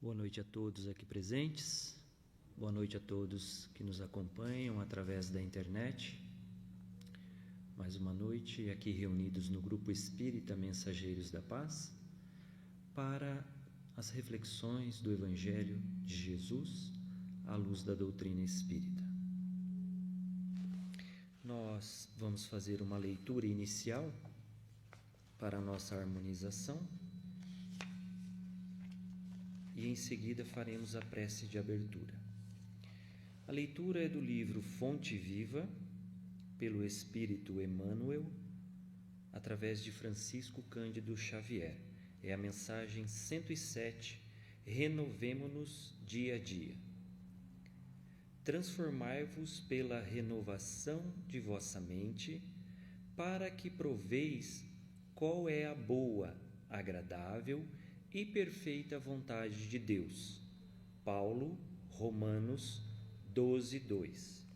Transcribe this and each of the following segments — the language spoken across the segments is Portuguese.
Boa noite a todos aqui presentes, boa noite a todos que nos acompanham através da internet. Mais uma noite aqui reunidos no Grupo Espírita Mensageiros da Paz para as reflexões do Evangelho de Jesus à luz da doutrina espírita. Nós vamos fazer uma leitura inicial para a nossa harmonização e em seguida faremos a prece de abertura. A leitura é do livro Fonte Viva, pelo Espírito Emmanuel, através de Francisco Cândido Xavier. É a mensagem 107, Renovemo-nos dia a dia. Transformai-vos pela renovação de vossa mente, para que proveis qual é a boa, agradável e perfeita vontade de Deus. Paulo, Romanos 12:2.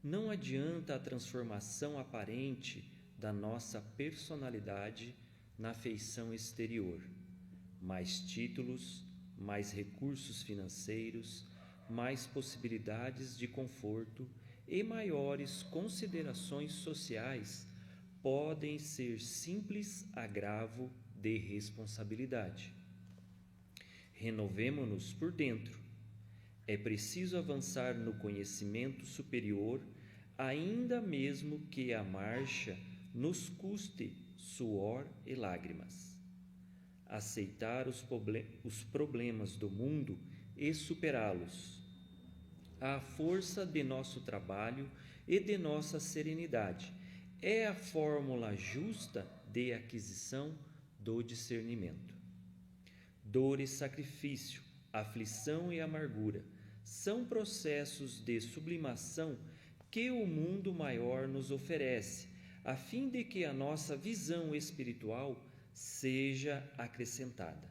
Não adianta a transformação aparente da nossa personalidade na feição exterior. Mais títulos, mais recursos financeiros, mais possibilidades de conforto e maiores considerações sociais podem ser simples agravo de responsabilidade. Renovemo-nos por dentro. É preciso avançar no conhecimento superior, ainda mesmo que a marcha nos custe suor e lágrimas. Aceitar os problemas do mundo e superá-los. A força de nosso trabalho e de nossa serenidade é a fórmula justa de aquisição do discernimento. Dor e sacrifício, aflição e amargura são processos de sublimação que o mundo maior nos oferece, a fim de que a nossa visão espiritual seja acrescentada.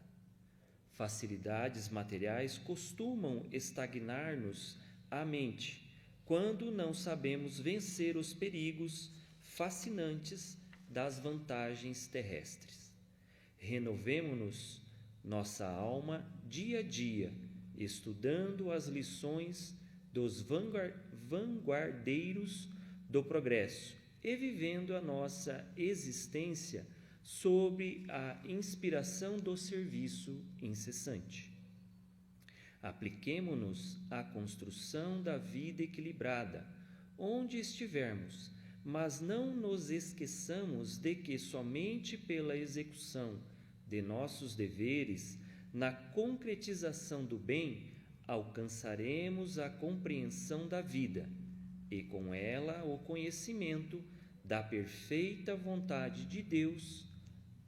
Facilidades materiais costumam estagnar-nos a mente quando não sabemos vencer os perigos fascinantes das vantagens terrestres. Renovemo-nos nossa alma dia a dia, estudando as lições dos vanguardeiros do progresso e vivendo a nossa existência sob a inspiração do serviço incessante. Apliquemo-nos à construção da vida equilibrada, onde estivermos, mas não nos esqueçamos de que somente pela execução de nossos deveres, na concretização do bem, alcançaremos a compreensão da vida e com ela o conhecimento da perfeita vontade de Deus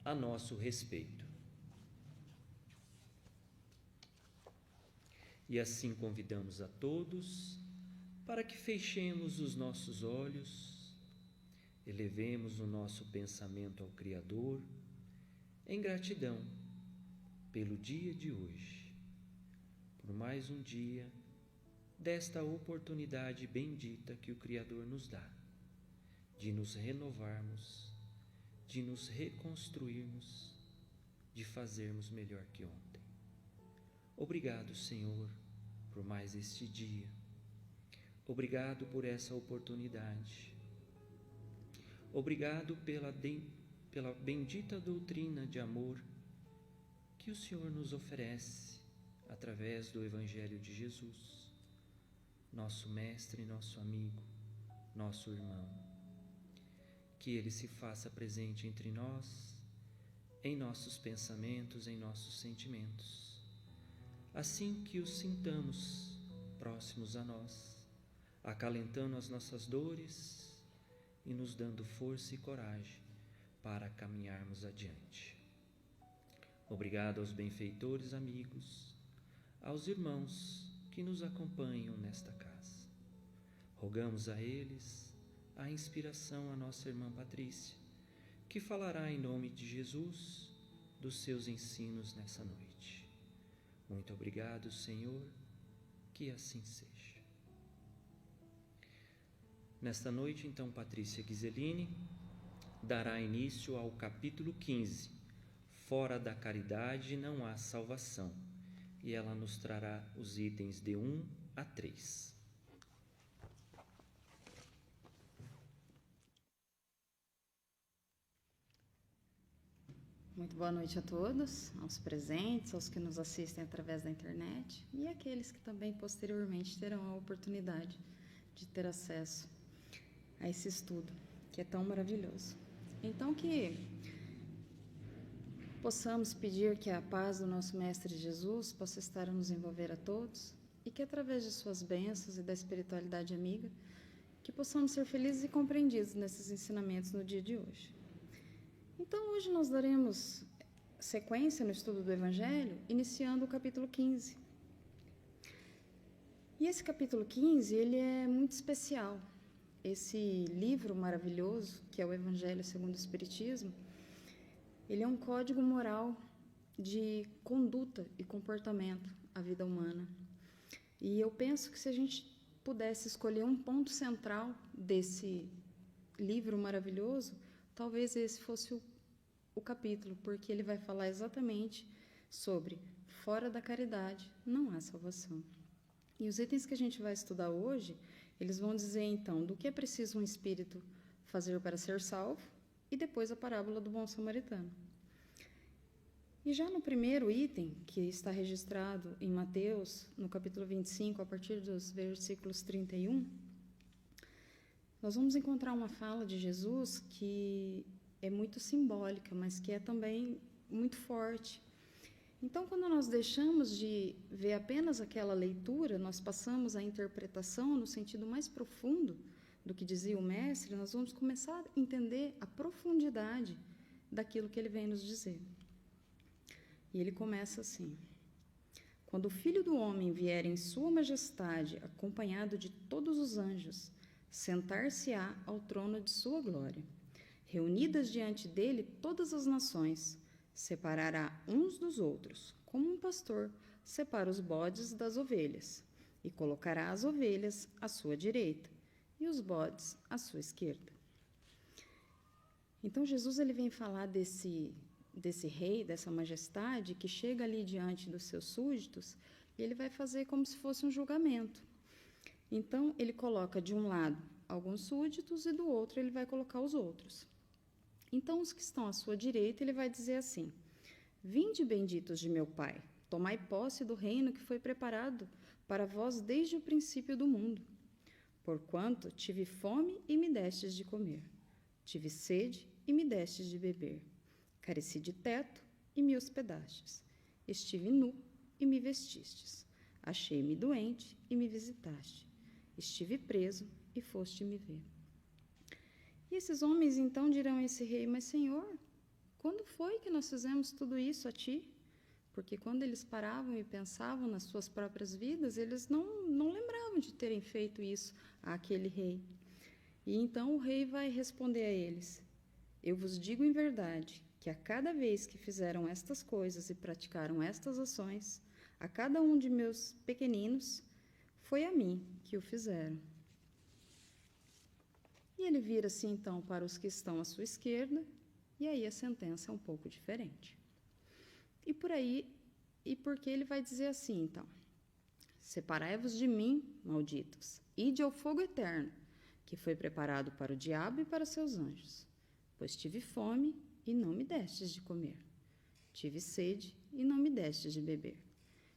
a nosso respeito. E assim convidamos a todos para que fechemos os nossos olhos, elevemos o nosso pensamento ao Criador, em gratidão pelo dia de hoje, por mais um dia desta oportunidade bendita que o Criador nos dá, de nos renovarmos, de nos reconstruirmos, de fazermos melhor que ontem. Obrigado, Senhor, por mais este dia. Obrigado por essa oportunidade. Obrigado pela bendita doutrina de amor que o Senhor nos oferece através do Evangelho de Jesus, nosso mestre, nosso amigo, nosso irmão. Que Ele se faça presente entre nós, em nossos pensamentos, em nossos sentimentos, assim que os sintamos próximos a nós, acalentando as nossas dores e nos dando força e coragem para caminharmos adiante. Obrigado aos benfeitores amigos, aos irmãos que nos acompanham nesta casa. Rogamos a eles a inspiração à nossa irmã Patrícia, que falará em nome de Jesus dos seus ensinos nessa noite. Muito obrigado, Senhor, que assim seja. Nesta noite, então, Patrícia Ghiseline dará início ao capítulo 15, Fora da caridade não há salvação. E ela nos trará os itens de 1 a 3. Muito boa noite a todos, aos presentes, aos que nos assistem através da internet e àqueles que também posteriormente terão a oportunidade de ter acesso a esse estudo, que é tão maravilhoso. Então, que possamos pedir que a paz do nosso Mestre Jesus possa estar a nos envolver a todos e que, através de suas bênçãos e da espiritualidade amiga, que possamos ser felizes e compreendidos nesses ensinamentos no dia de hoje. Então, hoje nós daremos sequência no estudo do Evangelho, iniciando o capítulo 15. E esse capítulo 15, ele é muito especial. Esse livro maravilhoso, que é o Evangelho segundo o Espiritismo, ele é um código moral de conduta e comportamento à vida humana. E eu penso que se a gente pudesse escolher um ponto central desse livro maravilhoso, talvez esse fosse o capítulo, porque ele vai falar exatamente sobre fora da caridade não há salvação. E os itens que a gente vai estudar hoje, eles vão dizer então do que é preciso um espírito fazer para ser salvo e depois a parábola do bom samaritano. E já no primeiro item, que está registrado em Mateus, no capítulo 25, a partir dos versículos 31, nós vamos encontrar uma fala de Jesus que é muito simbólica, mas que é também muito forte. Então, quando nós deixamos de ver apenas aquela leitura, nós passamos à interpretação no sentido mais profundo do que dizia o Mestre, nós vamos começar a entender a profundidade daquilo que ele vem nos dizer. E ele começa assim: quando o Filho do Homem vier em sua majestade, acompanhado de todos os anjos, sentar-se-á ao trono de sua glória. Reunidas diante dele todas as nações, separará uns dos outros, como um pastor separa os bodes das ovelhas, e colocará as ovelhas à sua direita e os bodes à sua esquerda. Então, Jesus ele vem falar desse rei, dessa majestade, que chega ali diante dos seus súditos, e ele vai fazer como se fosse um julgamento. Então, ele coloca de um lado alguns súditos e do outro ele vai colocar os outros. Então, os que estão à sua direita, ele vai dizer assim: vinde, benditos de meu Pai, tomai posse do reino que foi preparado para vós desde o princípio do mundo. Porquanto tive fome e me destes de comer, tive sede e me destes de beber, careci de teto e me hospedastes, estive nu e me vestistes, achei-me doente e me visitaste, estive preso e foste me ver. E esses homens então dirão a esse rei: mas Senhor, quando foi que nós fizemos tudo isso a ti? Porque quando eles paravam e pensavam nas suas próprias vidas, eles não lembravam de terem feito isso àquele rei. E então o rei vai responder a eles: eu vos digo em verdade que a cada vez que fizeram estas coisas e praticaram estas ações, a cada um de meus pequeninos, foi a mim que o fizeram. E ele vira-se então para os que estão à sua esquerda, e aí a sentença é um pouco diferente. E porque ele vai dizer assim, então: separai-vos de mim, malditos, ide ao fogo eterno, que foi preparado para o diabo e para seus anjos. Pois tive fome e não me destes de comer, tive sede e não me destes de beber,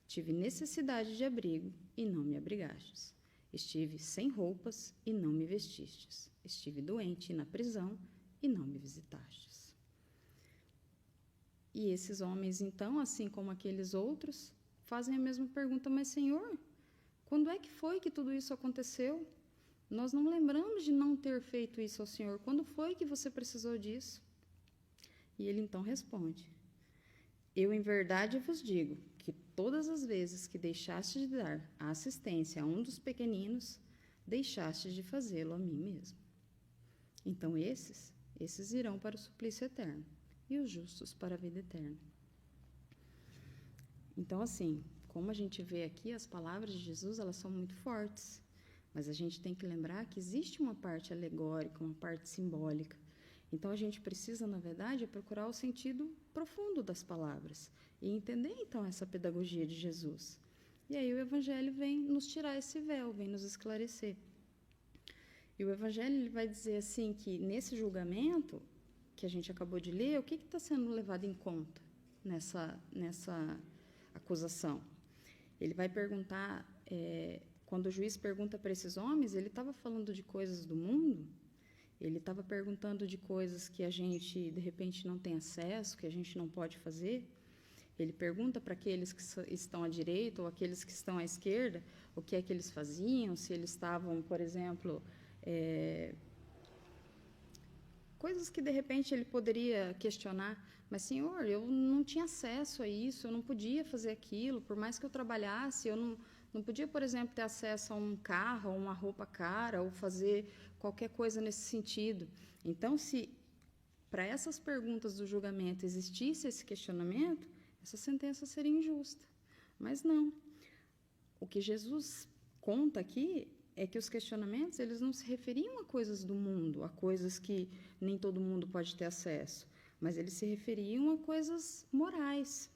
tive necessidade de abrigo e não me abrigastes, estive sem roupas e não me vestistes, estive doente e na prisão e não me visitastes. E esses homens, então, assim como aqueles outros, fazem a mesma pergunta: mas Senhor, quando é que foi que tudo isso aconteceu? Nós não lembramos de não ter feito isso ao Senhor. Quando foi que você precisou disso? E ele então responde: eu em verdade vos digo que todas as vezes que deixaste de dar a assistência a um dos pequeninos, deixaste de fazê-lo a mim mesmo. Então esses irão para o suplício eterno, e os justos para a vida eterna. Então, assim, como a gente vê aqui, as palavras de Jesus, elas são muito fortes, mas a gente tem que lembrar que existe uma parte alegórica, uma parte simbólica. Então, a gente precisa, na verdade, procurar o sentido profundo das palavras e entender, então, essa pedagogia de Jesus. E aí o Evangelho vem nos tirar esse véu, vem nos esclarecer. E o Evangelho ele vai dizer assim que, nesse julgamento que a gente acabou de ler, o que está sendo levado em conta nessa acusação? Ele vai perguntar, quando o juiz pergunta para esses homens, ele estava falando de coisas do mundo, ele estava perguntando de coisas que a gente, de repente, não tem acesso, que a gente não pode fazer. Ele pergunta para aqueles que estão à direita ou aqueles que estão à esquerda o que é que eles faziam, se eles estavam, por exemplo, coisas que, de repente, ele poderia questionar. Mas, Senhor, eu não tinha acesso a isso, eu não podia fazer aquilo, por mais que eu trabalhasse, eu não podia, por exemplo, ter acesso a um carro, a uma roupa cara, ou fazer qualquer coisa nesse sentido. Então, se para essas perguntas do julgamento existisse esse questionamento, essa sentença seria injusta. Mas não. O que Jesus conta aqui é que os questionamentos eles não se referiam a coisas do mundo, a coisas que nem todo mundo pode ter acesso, mas eles se referiam a coisas morais.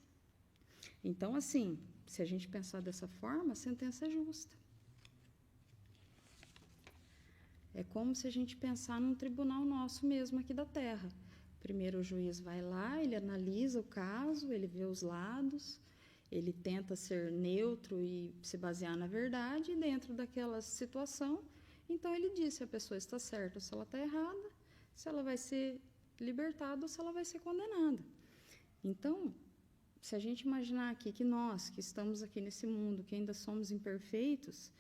Então, assim, se a gente pensar dessa forma, a sentença é justa. É como se a gente pensar num tribunal nosso mesmo aqui da Terra. Primeiro o juiz vai lá, ele analisa o caso, ele vê os lados, ele tenta ser neutro e se basear na verdade, e dentro daquela situação, então ele diz se a pessoa está certa ou se ela está errada, se ela vai ser libertada ou se ela vai ser condenada. Então, se a gente imaginar aqui que nós, que estamos aqui nesse mundo, que ainda somos imperfeitos,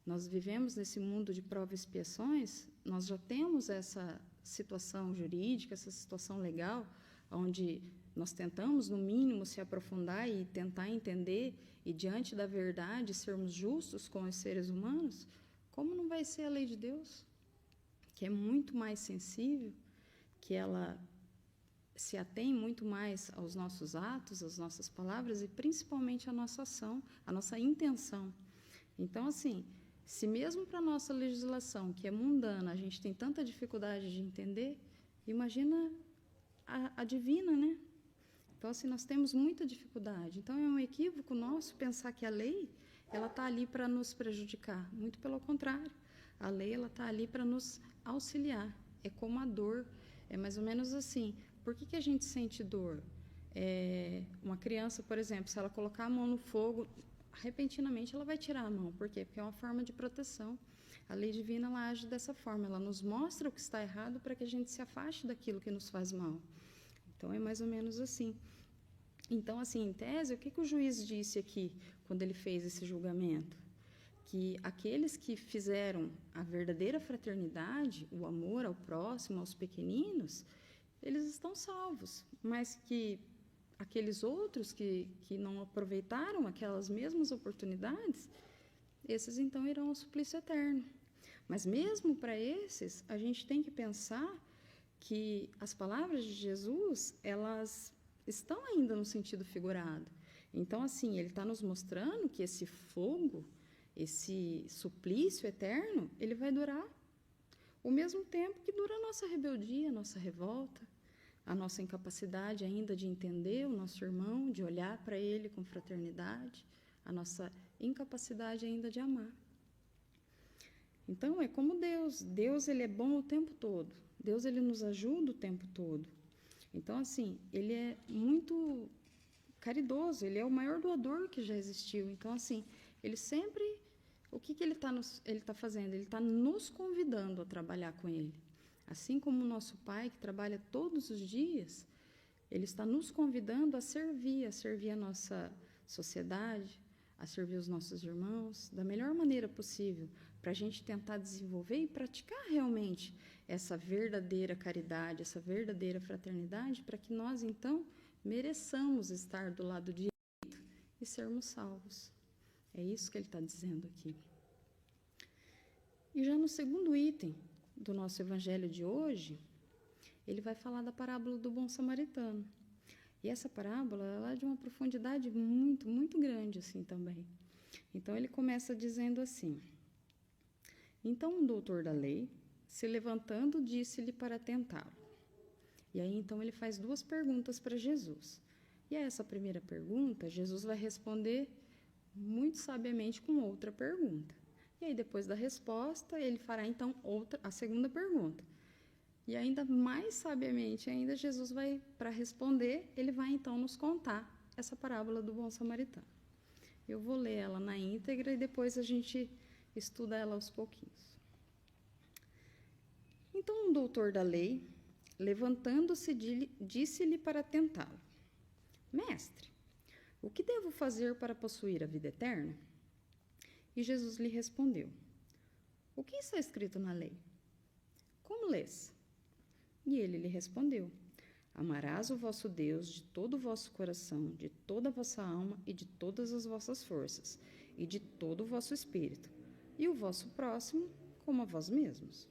nós vivemos nesse mundo de provas e expiações, nós já temos essa situação jurídica, essa situação legal, onde nós tentamos, no mínimo, se aprofundar e tentar entender, e diante da verdade, sermos justos com os seres humanos, como não vai ser a lei de Deus, que é muito mais sensível, que ela se atém muito mais aos nossos atos, às nossas palavras e principalmente à nossa ação, à nossa intenção. Então, assim, se mesmo para a nossa legislação, que é mundana, a gente tem tanta dificuldade de entender, imagina a divina, né? Então, assim, nós temos muita dificuldade. Então, é um equívoco nosso pensar que a lei ela está ali para nos prejudicar. Muito pelo contrário. A lei ela está ali para nos auxiliar. É como a dor. É mais ou menos assim. Por que a gente sente dor? Uma criança, por exemplo, se ela colocar a mão no fogo, repentinamente ela vai tirar a mão. Por quê? Porque é uma forma de proteção. A lei divina ela age dessa forma. Ela nos mostra o que está errado para que a gente se afaste daquilo que nos faz mal. Então, é mais ou menos assim. Então, assim, em tese, o que o juiz disse aqui, quando ele fez esse julgamento? Que aqueles que fizeram a verdadeira fraternidade, o amor ao próximo, aos pequeninos, eles estão salvos, mas que aqueles outros que não aproveitaram aquelas mesmas oportunidades, esses, então, irão ao suplício eterno. Mas, mesmo para esses, a gente tem que pensar que as palavras de Jesus, elas estão ainda no sentido figurado. Então, assim, ele está nos mostrando que esse fogo, esse suplício eterno, ele vai durar o mesmo tempo que dura a nossa rebeldia, a nossa revolta, a nossa incapacidade ainda de entender o nosso irmão, de olhar para ele com fraternidade, a nossa incapacidade ainda de amar. Então, é como Deus. Deus, ele é bom o tempo todo. Deus, ele nos ajuda o tempo todo. Então, assim, ele é muito caridoso, ele é o maior doador que já existiu. Então, assim, ele sempre... O que ele está fazendo? Ele está nos convidando a trabalhar com ele. Assim como o nosso Pai, que trabalha todos os dias, ele está nos convidando a servir a nossa sociedade, a servir os nossos irmãos, da melhor maneira possível, para a gente tentar desenvolver e praticar realmente essa verdadeira caridade, essa verdadeira fraternidade, para que nós, então, mereçamos estar do lado direito e sermos salvos. É isso que ele está dizendo aqui. E já no segundo item do nosso evangelho de hoje, ele vai falar da parábola do bom samaritano. E essa parábola ela é de uma profundidade muito, muito grande assim também. Então, ele começa dizendo assim: Então, um doutor da lei, se levantando, disse-lhe para tentá-lo: E aí, então, ele faz 2 perguntas para Jesus. E a essa primeira pergunta, Jesus vai responder muito sabiamente com outra pergunta. E aí, depois da resposta, ele fará, então, a segunda pergunta. E ainda mais sabiamente, ainda Jesus vai, para responder, ele vai, então, nos contar essa parábola do bom samaritano. Eu vou ler ela na íntegra e depois a gente estuda ela aos pouquinhos. Então, um doutor da lei, levantando-se, disse-lhe para tentá-lo: Mestre, o que devo fazer para possuir a vida eterna? E Jesus lhe respondeu: O que está escrito na lei? Como lês? E ele lhe respondeu: Amarás o vosso Deus de todo o vosso coração, de toda a vossa alma e de todas as vossas forças, e de todo o vosso espírito, e o vosso próximo como a vós mesmos.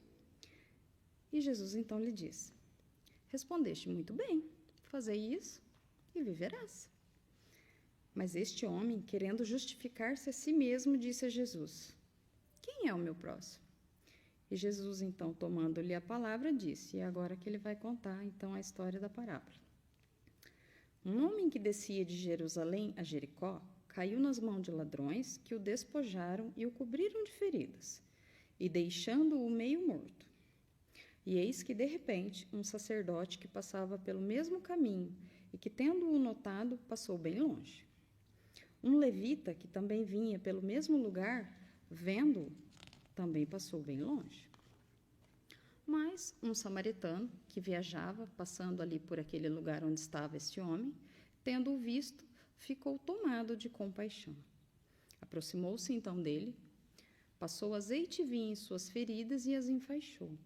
E Jesus então lhe disse: Respondeste muito bem, fazei isso e viverás. Mas este homem, querendo justificar-se a si mesmo, disse a Jesus: Quem é o meu próximo? E Jesus, então, tomando-lhe a palavra, disse, e agora que ele vai contar, então, a história da parábola. Um homem que descia de Jerusalém a Jericó caiu nas mãos de ladrões que o despojaram e o cobriram de feridas, e deixando-o meio morto. E eis que, de repente, um sacerdote que passava pelo mesmo caminho e que, tendo-o notado, passou bem longe. Um levita, que também vinha pelo mesmo lugar, vendo-o, também passou bem longe. Mas um samaritano, que viajava, passando ali por aquele lugar onde estava esse homem, tendo-o visto, ficou tomado de compaixão. Aproximou-se então dele, passou azeite e vinho em suas feridas e as enfaixou.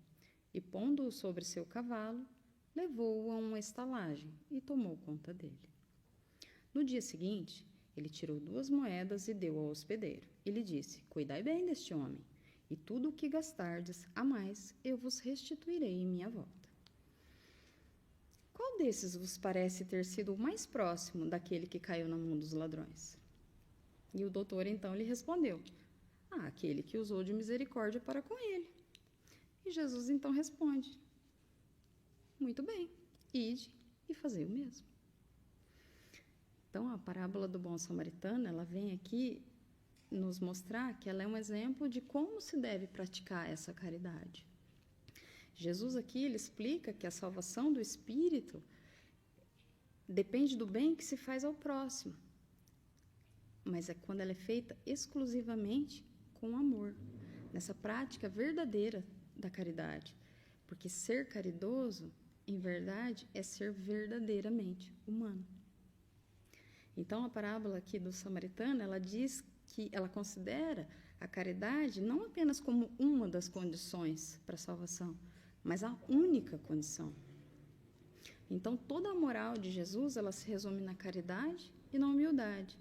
E, pondo-o sobre seu cavalo, levou-o a uma estalagem e tomou conta dele. No dia seguinte, ele tirou 2 moedas e deu ao hospedeiro. E lhe disse: Cuidai bem deste homem, e tudo o que gastardes a mais eu vos restituirei em minha volta. Qual desses vos parece ter sido o mais próximo daquele que caiu na mão dos ladrões? E o doutor então lhe respondeu: aquele que usou de misericórdia para com ele. E Jesus então responde: Muito bem, ide e fazei o mesmo. Então, a parábola do bom samaritano, ela vem aqui nos mostrar que ela é um exemplo de como se deve praticar essa caridade. Jesus aqui, ele explica que a salvação do espírito depende do bem que se faz ao próximo, mas é quando ela é feita exclusivamente com amor, nessa prática verdadeira da caridade, porque ser caridoso, em verdade, é ser verdadeiramente humano. Então, a parábola aqui do samaritano, ela diz que ela considera a caridade não apenas como uma das condições para a salvação, mas a única condição. Então, toda a moral de Jesus, ela se resume na caridade e na humildade,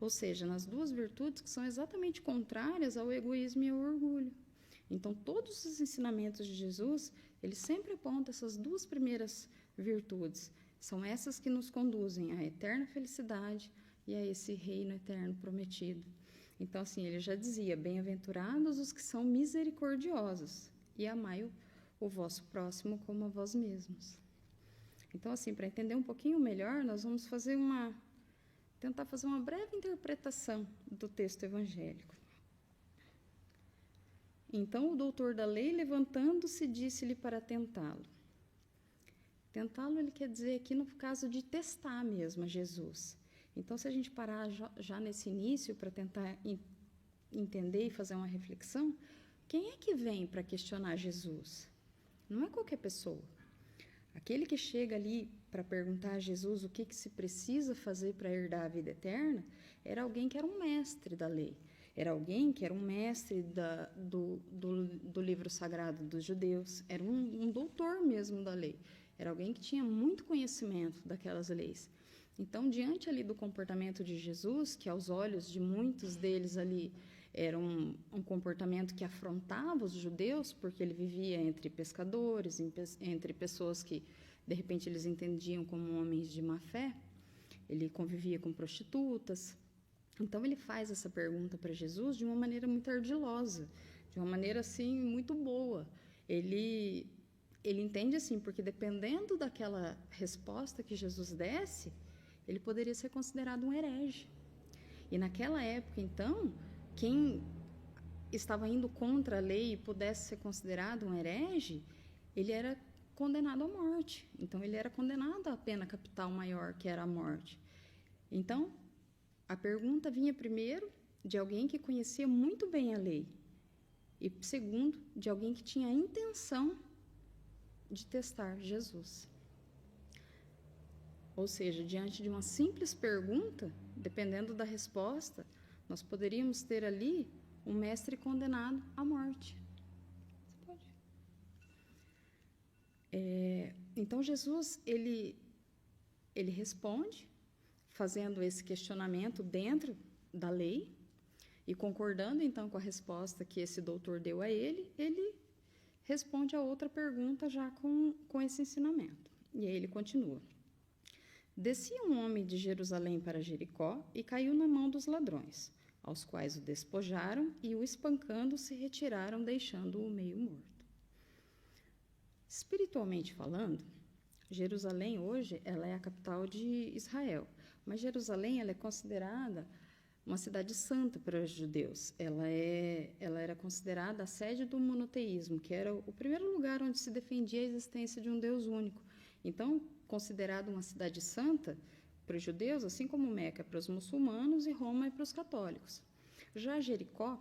ou seja, nas 2 virtudes que são exatamente contrárias ao egoísmo e ao orgulho. Então, todos os ensinamentos de Jesus, ele sempre aponta essas 2 primeiras virtudes. São essas que nos conduzem à eterna felicidade e a esse reino eterno prometido. Então, assim, ele já dizia: Bem-aventurados os que são misericordiosos, e amai o vosso próximo como a vós mesmos. Então, assim, para entender um pouquinho melhor, nós vamos tentar fazer uma breve interpretação do texto evangélico. Então, o doutor da lei, levantando-se, disse-lhe para tentá-lo. Tentá-lo, ele quer dizer aqui no caso de testar mesmo a Jesus. Então, se a gente parar já nesse início para tentar entender e fazer uma reflexão, quem é que vem para questionar Jesus? Não é qualquer pessoa. Aquele que chega ali para perguntar a Jesus o que se precisa fazer para herdar a vida eterna, era alguém que era um mestre da lei. Era alguém que era um mestre do livro sagrado dos judeus. Era um doutor mesmo da lei. Era alguém que tinha muito conhecimento daquelas leis. Então, diante ali do comportamento de Jesus, que aos olhos de muitos deles ali era um comportamento que afrontava os judeus, porque ele vivia entre pescadores, entre pessoas que, de repente, eles entendiam como homens de má fé, ele convivia com prostitutas. Então, ele faz essa pergunta para Jesus de uma maneira muito ardilosa, de uma maneira, assim, muito boa. Ele ele entende assim, porque dependendo daquela resposta que Jesus desse, ele poderia ser considerado um herege. E naquela época, então, quem estava indo contra a lei e pudesse ser considerado um herege, ele era condenado à morte. Então, ele era condenado à pena capital maior, que era a morte. Então, a pergunta vinha primeiro de alguém que conhecia muito bem a lei e, segundo, de alguém que tinha a intenção de testar Jesus. Ou seja, diante de uma simples pergunta, dependendo da resposta, nós poderíamos ter ali um mestre condenado à morte. Você pode? Então, Jesus, ele responde, fazendo esse questionamento dentro da lei e concordando, então, com a resposta que esse doutor deu a ele, ele responde a outra pergunta já com esse ensinamento. E aí ele continua. Descia um homem de Jerusalém para Jericó e caiu na mão dos ladrões, aos quais o despojaram e o espancando se retiraram, deixando-o meio morto. Espiritualmente falando, Jerusalém hoje ela é a capital de Israel, mas Jerusalém ela é considerada uma cidade santa para os judeus. Ela era considerada a sede do monoteísmo, que era o primeiro lugar onde se defendia a existência de um Deus único. Então, considerada uma cidade santa para os judeus, assim como Meca para os muçulmanos e Roma para os católicos. Já Jericó,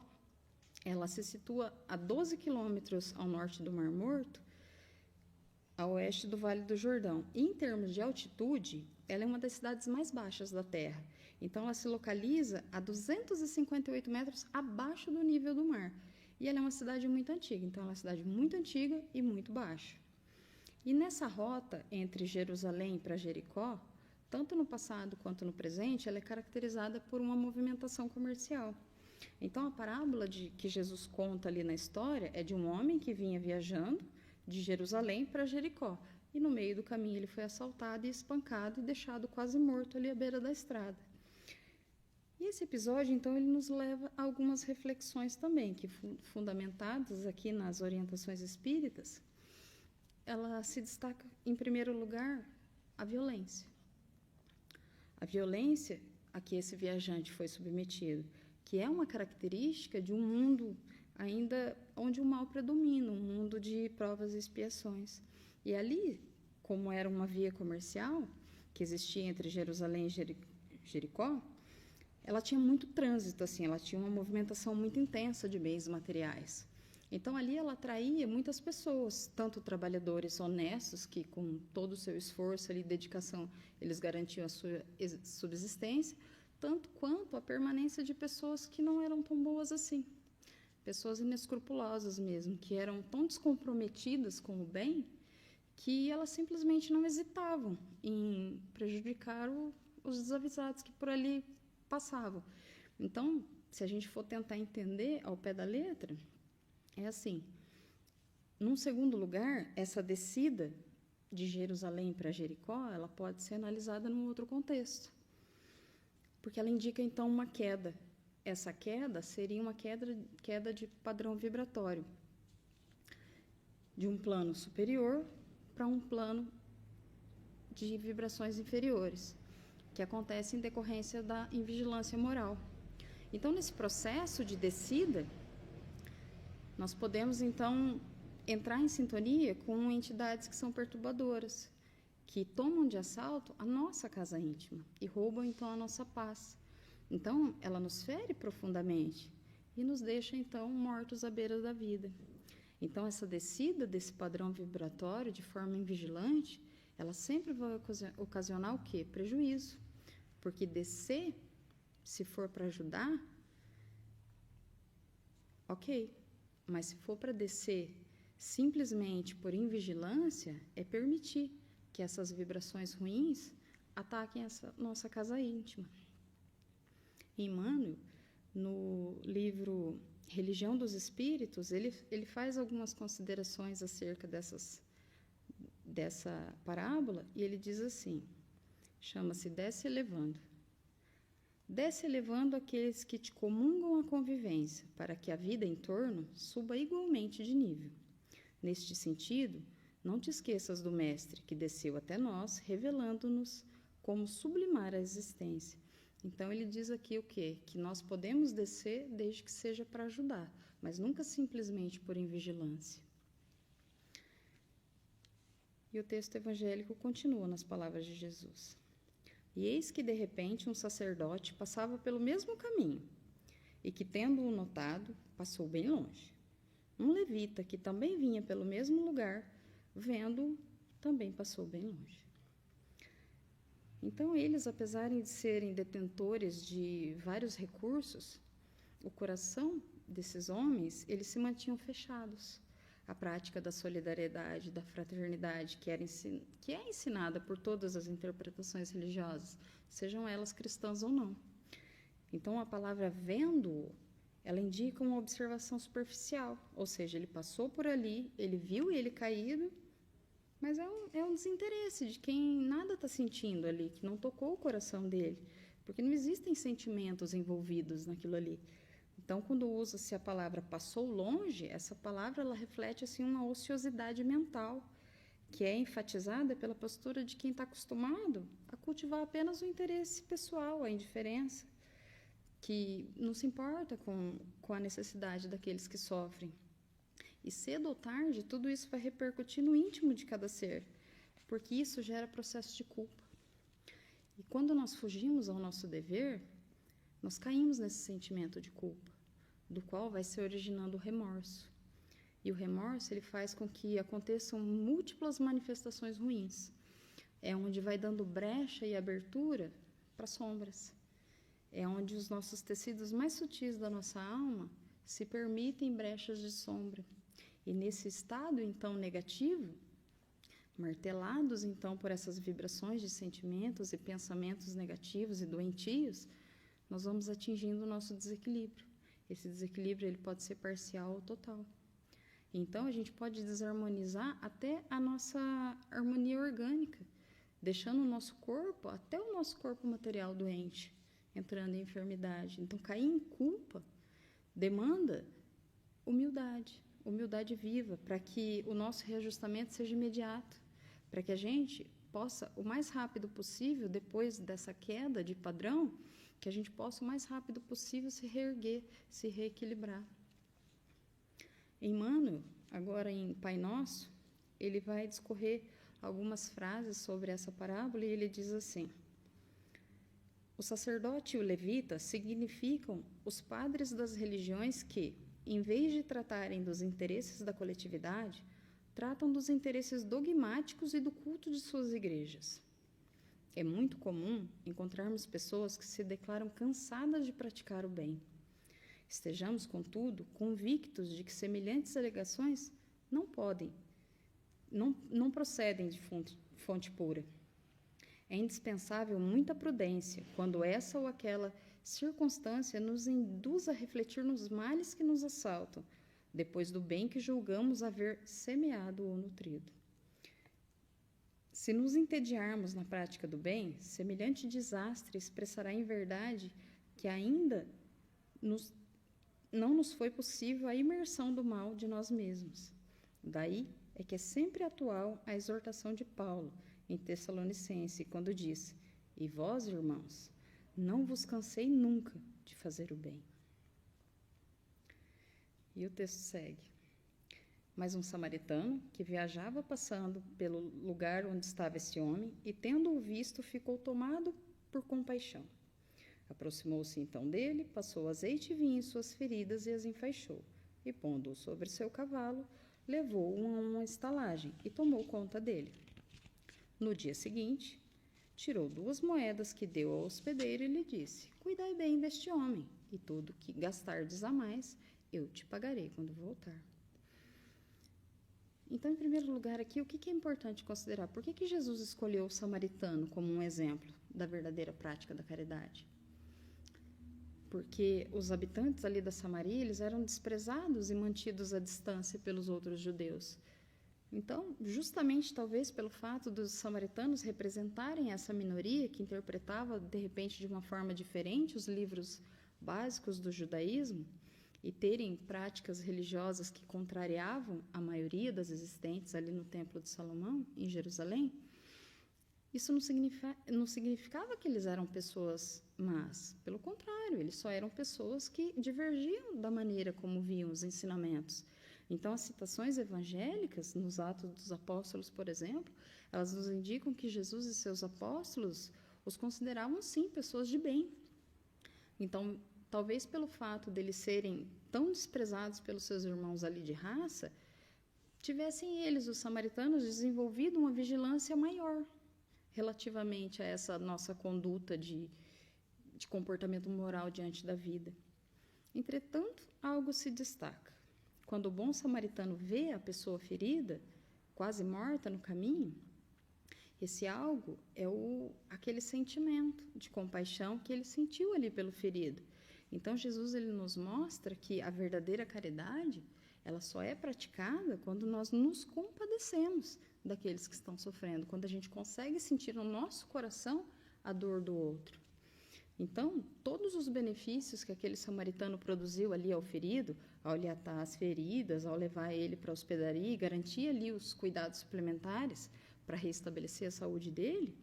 ela se situa a 12 quilômetros ao norte do Mar Morto, a oeste do Vale do Jordão. E, em termos de altitude, ela é uma das cidades mais baixas da Terra. Então, ela se localiza a 258 metros abaixo do nível do mar. E ela é uma cidade muito antiga. Então, ela é uma cidade muito antiga e muito baixa. E nessa rota entre Jerusalém para Jericó, tanto no passado quanto no presente, ela é caracterizada por uma movimentação comercial. Então, a parábola que Jesus conta ali na história é de um homem que vinha viajando de Jerusalém para Jericó. E no meio do caminho ele foi assaltado e espancado e deixado quase morto ali à beira da estrada. E esse episódio, então, ele nos leva a algumas reflexões também, que fundamentadas aqui nas orientações espíritas, ela se destaca, em primeiro lugar, a violência. A violência a que esse viajante foi submetido, que é uma característica de um mundo ainda onde o mal predomina, um mundo de provas e expiações. E ali, como era uma via comercial que existia entre Jerusalém e Jericó, ela tinha muito trânsito, assim, ela tinha uma movimentação muito intensa de bens materiais. Então, ali ela atraía muitas pessoas, tanto trabalhadores honestos, que com todo o seu esforço e dedicação, eles garantiam a sua subsistência, tanto quanto a permanência de pessoas que não eram tão boas assim. Pessoas inescrupulosas mesmo, que eram tão descomprometidas com o bem, que elas simplesmente não hesitavam em prejudicar os desavisados que por ali passavam. Então, se a gente for tentar entender ao pé da letra, é assim. Num segundo lugar, essa descida de Jerusalém para Jericó, ela pode ser analisada num outro contexto, porque ela indica, então, uma queda. Essa queda seria uma queda de padrão vibratório, de um plano superior para um plano de vibrações inferiores, que acontece em decorrência da invigilância moral. Então, nesse processo de descida, nós podemos, então, entrar em sintonia com entidades que são perturbadoras, que tomam de assalto a nossa casa íntima e roubam, então, a nossa paz. Então, ela nos fere profundamente e nos deixa, então, mortos à beira da vida. Então, essa descida desse padrão vibratório de forma invigilante, ela sempre vai ocasionar o quê? Prejuízo. Porque descer, se for para ajudar, ok. Mas se for para descer simplesmente por invigilância, é permitir que essas vibrações ruins ataquem essa nossa casa íntima. Emmanuel, no livro Religião dos Espíritos, ele faz algumas considerações acerca dessa parábola, e ele diz assim, chama-se Desce elevando. Desce elevando aqueles que te comungam a convivência, para que a vida em torno suba igualmente de nível. Neste sentido, Não te esqueças do Mestre que desceu até nós, revelando-nos como sublimar a existência. Então, ele diz aqui o quê? Que nós podemos descer desde que seja para ajudar, mas nunca simplesmente por invigilância. E o texto evangélico continua nas palavras de Jesus. E eis que, de repente, um sacerdote passava pelo mesmo caminho, e que, tendo-o notado, passou bem longe. Um levita, que também vinha pelo mesmo lugar, vendo-o, também passou bem longe. Então, eles, apesar de serem detentores de vários recursos, o coração desses homens, eles se mantinham fechados. A prática da solidariedade, da fraternidade, que é ensinada por todas as interpretações religiosas, sejam elas cristãs ou não. Então, a palavra vendo, ela indica uma observação superficial, ou seja, ele passou por ali, ele viu ele caído, mas é um desinteresse de quem nada está sentindo ali, que não tocou o coração dele, porque não existem sentimentos envolvidos naquilo ali. Então, quando usa-se a palavra passou longe, essa palavra ela reflete assim, uma ociosidade mental, que é enfatizada pela postura de quem está acostumado a cultivar apenas o interesse pessoal, a indiferença, que não se importa com a necessidade daqueles que sofrem. E cedo ou tarde, tudo isso vai repercutir no íntimo de cada ser, porque isso gera processo de culpa. E quando nós fugimos ao nosso dever, nós caímos nesse sentimento de culpa, do qual vai se originando o remorso. E o remorso ele faz com que aconteçam múltiplas manifestações ruins. É onde vai dando brecha e abertura para sombras. É onde os nossos tecidos mais sutis da nossa alma se permitem brechas de sombra. E nesse estado, então, negativo, martelados, então, por essas vibrações de sentimentos e pensamentos negativos e doentios, nós vamos atingindo o nosso desequilíbrio. Esse desequilíbrio ele pode ser parcial ou total. Então, a gente pode desarmonizar até a nossa harmonia orgânica, deixando o nosso corpo, até o nosso corpo material doente, entrando em enfermidade. Então, cair em culpa demanda humildade viva, para que o nosso reajustamento seja imediato, para que a gente possa, o mais rápido possível, depois dessa queda de padrão, que a gente possa o mais rápido possível se reerguer, se reequilibrar. Emmanuel, agora em Pai Nosso, ele vai discorrer algumas frases sobre essa parábola e ele diz assim: o sacerdote e o levita significam os padres das religiões que, em vez de tratarem dos interesses da coletividade, tratam dos interesses dogmáticos e do culto de suas igrejas. É muito comum encontrarmos pessoas que se declaram cansadas de praticar o bem. Estejamos, contudo, convictos de que semelhantes alegações não procedem de fonte pura. É indispensável muita prudência quando essa ou aquela circunstância nos induz a refletir nos males que nos assaltam, depois do bem que julgamos haver semeado ou nutrido. Se nos entediarmos na prática do bem, semelhante desastre expressará em verdade que ainda não nos foi possível a imersão do mal de nós mesmos. Daí é que é sempre atual a exortação de Paulo em Tessalonicense, quando diz: e vós, irmãos, não vos cansei nunca de fazer o bem. E o texto segue: mas um samaritano, que viajava passando pelo lugar onde estava esse homem, e tendo-o visto, ficou tomado por compaixão. Aproximou-se então dele, passou azeite e vinho em suas feridas e as enfaixou, e pondo-o sobre seu cavalo, levou-o a uma estalagem e tomou conta dele. No dia seguinte, tirou 2 moedas que deu ao hospedeiro e lhe disse: cuidai bem deste homem, e tudo que gastardes a mais, eu te pagarei quando voltar. Então, em primeiro lugar aqui, o que é importante considerar? Por que Jesus escolheu o samaritano como um exemplo da verdadeira prática da caridade? Porque os habitantes ali da Samaria, eles eram desprezados e mantidos à distância pelos outros judeus. Então, justamente talvez pelo fato dos samaritanos representarem essa minoria que interpretava, de repente, de uma forma diferente os livros básicos do judaísmo, e terem práticas religiosas que contrariavam a maioria das existentes ali no Templo de Salomão, em Jerusalém, isso não significava que eles eram pessoas más. Pelo contrário, eles só eram pessoas que divergiam da maneira como viam os ensinamentos. Então, as citações evangélicas, nos Atos dos Apóstolos, por exemplo, elas nos indicam que Jesus e seus apóstolos os consideravam, sim, pessoas de bem. Então, talvez pelo fato deles serem tão desprezados pelos seus irmãos ali de raça, tivessem eles, os samaritanos, desenvolvido uma vigilância maior relativamente a essa nossa conduta de comportamento moral diante da vida. Entretanto, algo se destaca. Quando o bom samaritano vê a pessoa ferida, quase morta no caminho, esse algo é aquele sentimento de compaixão que ele sentiu ali pelo ferido. Então, Jesus ele nos mostra que a verdadeira caridade, ela só é praticada quando nós nos compadecemos daqueles que estão sofrendo, quando a gente consegue sentir no nosso coração a dor do outro. Então, todos os benefícios que aquele samaritano produziu ali ao ferido, ao lhe atar as feridas, ao levar ele para a hospedaria e garantir ali os cuidados suplementares para restabelecer a saúde dele,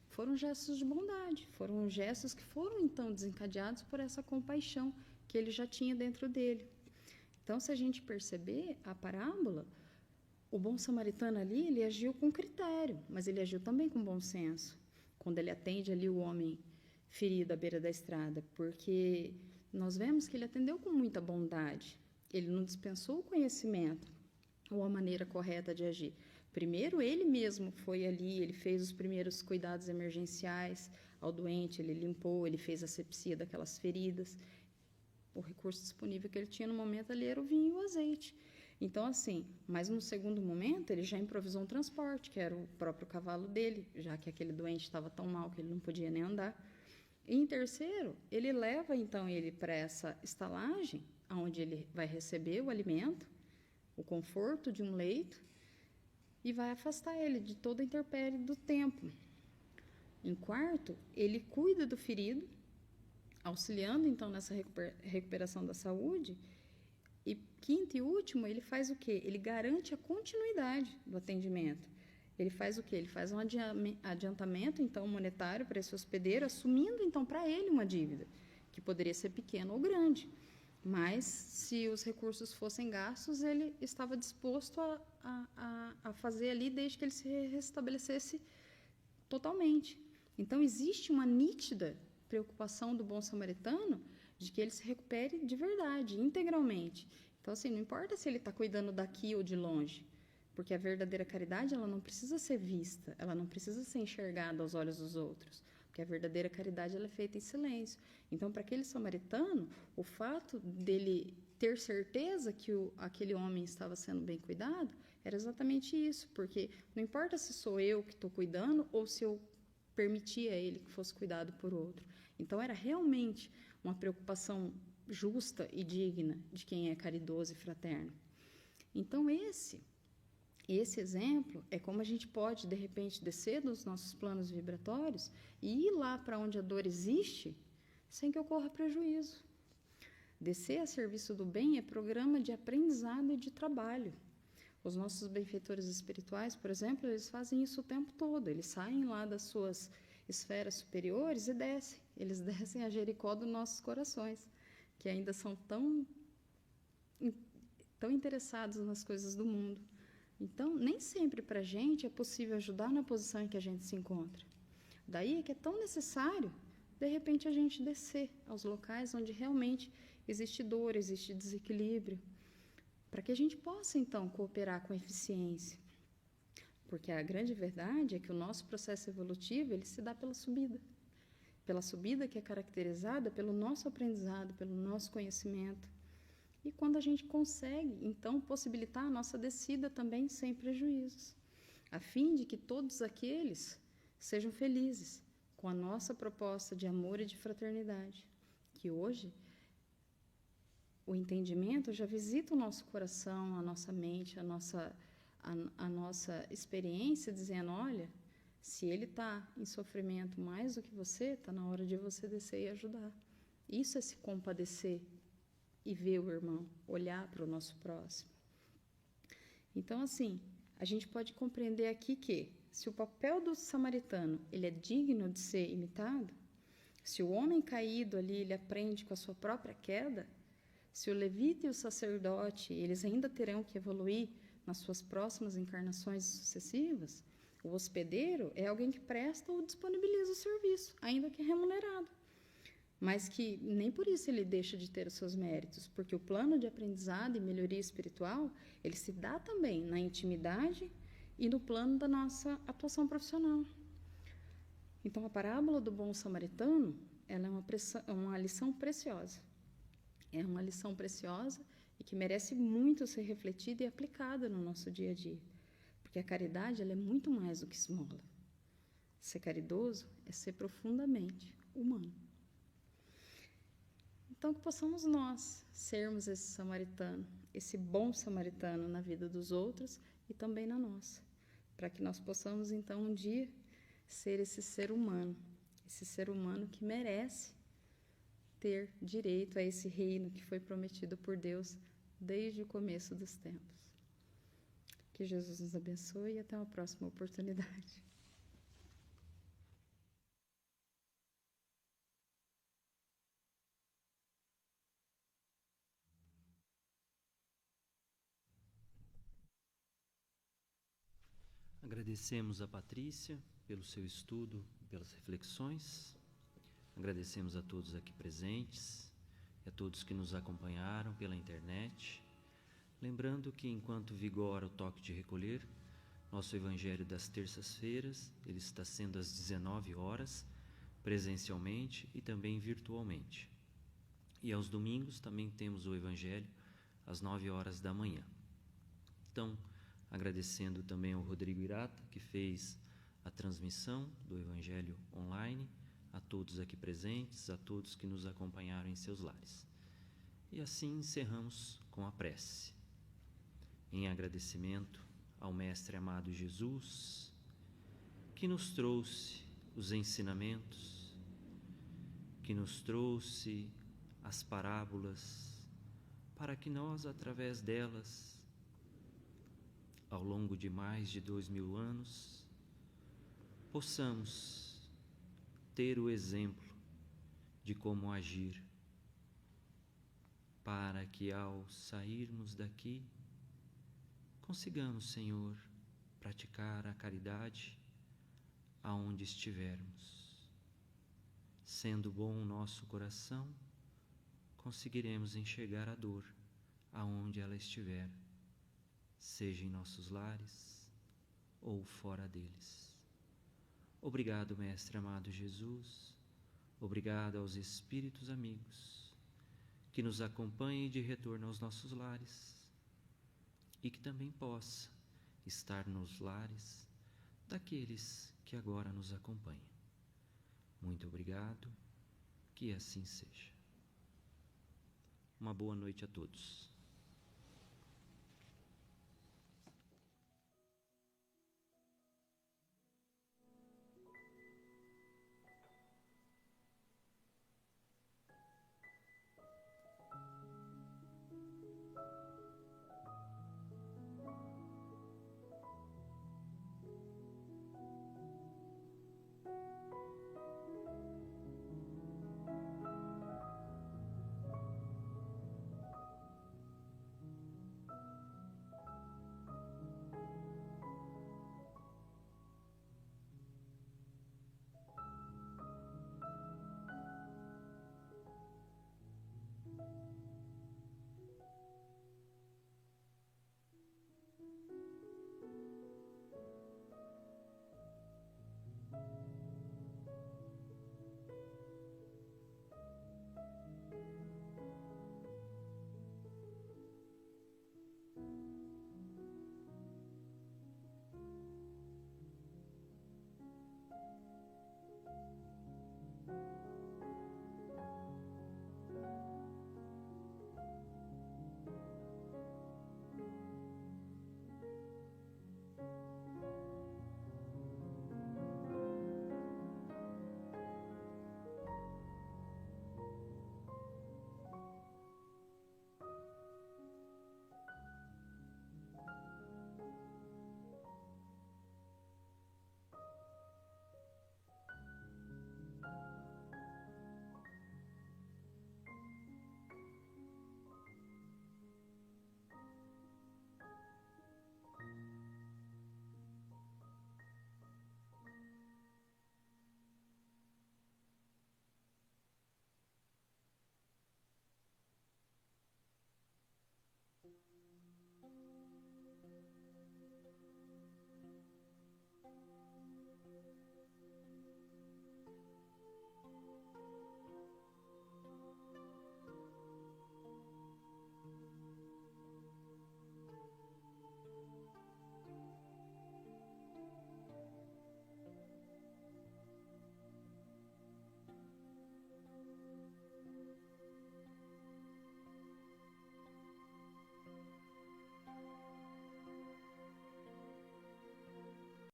foram gestos de bondade, foram gestos que foram então desencadeados por essa compaixão que ele já tinha dentro dele. Então, se a gente perceber a parábola, o bom samaritano ali, ele agiu com critério, mas ele agiu também com bom senso, quando ele atende ali o homem ferido à beira da estrada, porque nós vemos que ele atendeu com muita bondade, ele não dispensou o conhecimento ou a maneira correta de agir. Primeiro, ele mesmo foi ali, ele fez os primeiros cuidados emergenciais ao doente, ele limpou, ele fez a asepsia daquelas feridas. O recurso disponível que ele tinha no momento ali era o vinho e o azeite. Então, assim, mas no segundo momento, ele já improvisou um transporte, que era o próprio cavalo dele, já que aquele doente estava tão mal que ele não podia nem andar. E em terceiro, ele leva, então, ele para essa estalagem, onde ele vai receber o alimento, o conforto de um leito, e vai afastar ele de toda a intempérie do tempo. Em quarto, ele cuida do ferido, auxiliando, então, nessa recuperação da saúde. E quinto e último, ele faz o quê? Ele garante a continuidade do atendimento. Ele faz o quê? Ele faz um adiantamento, então, monetário para esse hospedeiro, assumindo, então, para ele uma dívida, que poderia ser pequena ou grande. Mas, se os recursos fossem gastos, ele estava disposto a fazer ali, desde que ele se restabelecesse totalmente. Então, existe uma nítida preocupação do bom samaritano de que ele se recupere de verdade, integralmente. Então, assim, não importa se ele está cuidando daqui ou de longe, porque a verdadeira caridade, ela não precisa ser vista, ela não precisa ser enxergada aos olhos dos outros, porque a verdadeira caridade, ela é feita em silêncio. Então, para aquele samaritano, o fato dele ter certeza que aquele homem estava sendo bem cuidado, era exatamente isso, porque não importa se sou eu que estou cuidando ou se eu permitia a ele que fosse cuidado por outro. Então, era realmente uma preocupação justa e digna de quem é caridoso e fraterno. Então, esse exemplo é como a gente pode, de repente, descer dos nossos planos vibratórios e ir lá para onde a dor existe sem que ocorra prejuízo. Descer a serviço do bem é programa de aprendizado e de trabalho. Os nossos benfeitores espirituais, por exemplo, eles fazem isso o tempo todo. Eles saem lá das suas esferas superiores e descem. Eles descem a Jericó dos nossos corações, que ainda são tão interessados nas coisas do mundo. Então, nem sempre para a gente é possível ajudar na posição em que a gente se encontra. Daí é que é tão necessário, de repente, a gente descer aos locais onde realmente existe dor, existe desequilíbrio, para que a gente possa, então, cooperar com eficiência. Porque a grande verdade é que o nosso processo evolutivo, ele se dá pela subida que é caracterizada pelo nosso aprendizado, pelo nosso conhecimento. E quando a gente consegue, então, possibilitar a nossa descida também sem prejuízos, a fim de que todos aqueles sejam felizes com a nossa proposta de amor e de fraternidade, que hoje o entendimento já visita o nosso coração, a nossa mente, a nossa experiência, dizendo, olha, se ele está em sofrimento mais do que você, está na hora de você descer e ajudar. Isso é se compadecer e ver o irmão, olhar para o nosso próximo. Então, assim, a gente pode compreender aqui que, se o papel do samaritano ele é digno de ser imitado, se o homem caído ali ele aprende com a sua própria queda, se o levita e o sacerdote eles ainda terão que evoluir nas suas próximas encarnações sucessivas, o hospedeiro é alguém que presta ou disponibiliza o serviço, ainda que remunerado. Mas que nem por isso ele deixa de ter os seus méritos, porque o plano de aprendizado e melhoria espiritual, ele se dá também na intimidade e no plano da nossa atuação profissional. Então, a parábola do bom samaritano, ela é uma lição preciosa. É uma lição preciosa e que merece muito ser refletida e aplicada no nosso dia a dia. Porque a caridade, ela é muito mais do que esmola. Ser caridoso é ser profundamente humano. Então, que possamos nós sermos esse samaritano, esse bom samaritano na vida dos outros e também na nossa, para que nós possamos, então, um dia ser esse ser humano que merece ter direito a esse reino que foi prometido por Deus desde o começo dos tempos. Que Jesus nos abençoe e até uma próxima oportunidade. Agradecemos a Patrícia pelo seu estudo, pelas reflexões. Agradecemos a todos aqui presentes e a todos que nos acompanharam pela internet. Lembrando que, enquanto vigora o toque de recolher, nosso Evangelho das terças-feiras, ele está sendo às 19 horas, presencialmente e também virtualmente. E aos domingos também temos o Evangelho às 9 horas da manhã. Então, agradecendo também ao Rodrigo Irata, que fez a transmissão do Evangelho online, a todos aqui presentes, a todos que nos acompanharam em seus lares. E assim encerramos com a prece. Em agradecimento ao Mestre amado Jesus, que nos trouxe os ensinamentos, que nos trouxe as parábolas, para que nós, através delas, ao longo de mais de 2000 anos, possamos ter o exemplo de como agir, para que ao sairmos daqui, consigamos, Senhor, praticar a caridade aonde estivermos. Sendo bom o nosso coração, conseguiremos enxergar a dor aonde ela estiver, seja em nossos lares ou fora deles. Obrigado, Mestre amado Jesus. Obrigado aos Espíritos amigos que nos acompanhem de retorno aos nossos lares e que também possa estar nos lares daqueles que agora nos acompanham. Muito obrigado, que assim seja. Uma boa noite a todos.